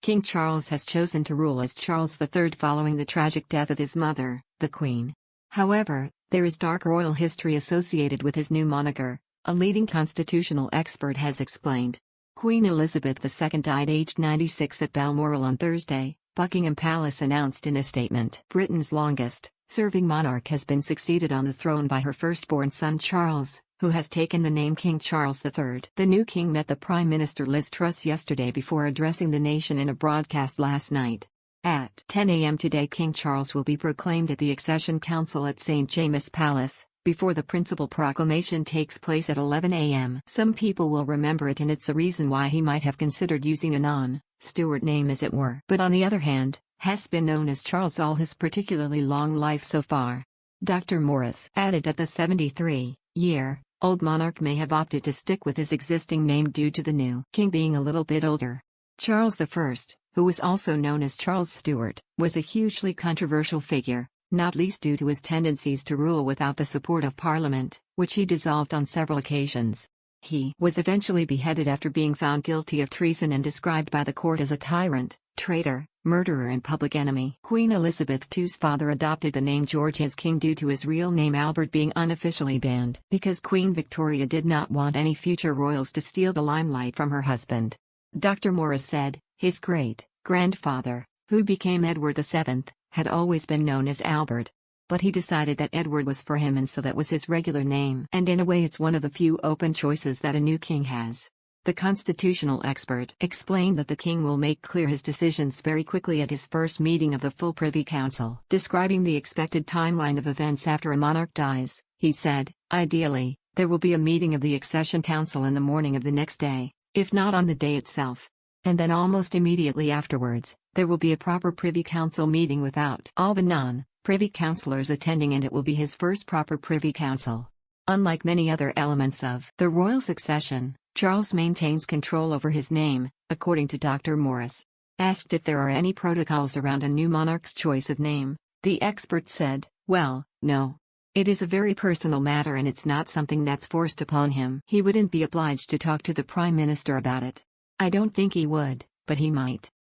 King Charles has chosen to rule as Charles III following the tragic death of his mother, the Queen. However, there is dark royal history associated with his new moniker, a leading constitutional expert has explained. Queen Elizabeth II died aged 96 at Balmoral on Thursday, Buckingham Palace announced in a statement. Britain's longest-serving monarch has been succeeded on the throne by her firstborn son Charles, who has taken the name King Charles III. The new king met the Prime Minister Liz Truss yesterday before addressing the nation in a broadcast last night. At 10 a.m. today, King Charles will be proclaimed at the Accession Council at St. James's Palace, before the principal proclamation takes place at 11 a.m. Some people will remember it, and it's a reason why he might have considered using a non-Stuart name, as it were. But on the other hand, has been known as Charles all his particularly long life so far. Dr. Morris added that the 73-year-old monarch may have opted to stick with his existing name due to the new king being a little bit older. Charles I, who was also known as Charles Stuart, was a hugely controversial figure, not least due to his tendencies to rule without the support of Parliament, which he dissolved on several occasions. He was eventually beheaded after being found guilty of treason and described by the court as a tyrant, traitor, murderer and public enemy. Queen Elizabeth II's father adopted the name George as king due to his real name Albert being unofficially banned because Queen Victoria did not want any future royals to steal the limelight from her husband. Dr. Morris said, his great-grandfather, who became Edward VII, had always been known as Albert. But he decided that Edward was for him, and so that was his regular name. And in a way it's one of the few open choices that a new king has. The constitutional expert explained that the king will make clear his decisions very quickly at his first meeting of the full Privy Council. Describing the expected timeline of events after a monarch dies, he said, ideally, there will be a meeting of the Accession Council in the morning of the next day, if not on the day itself. And then almost immediately afterwards, there will be a proper Privy Council meeting without all the non-Privy Councillors attending, and it will be his first proper Privy Council. Unlike many other elements of the royal succession, Charles maintains control over his name, according to Dr. Morris. Asked if there are any protocols around a new monarch's choice of name, the expert said, well, no. It is a very personal matter and it's not something that's forced upon him. He wouldn't be obliged to talk to the Prime Minister about it. I don't think he would, but he might.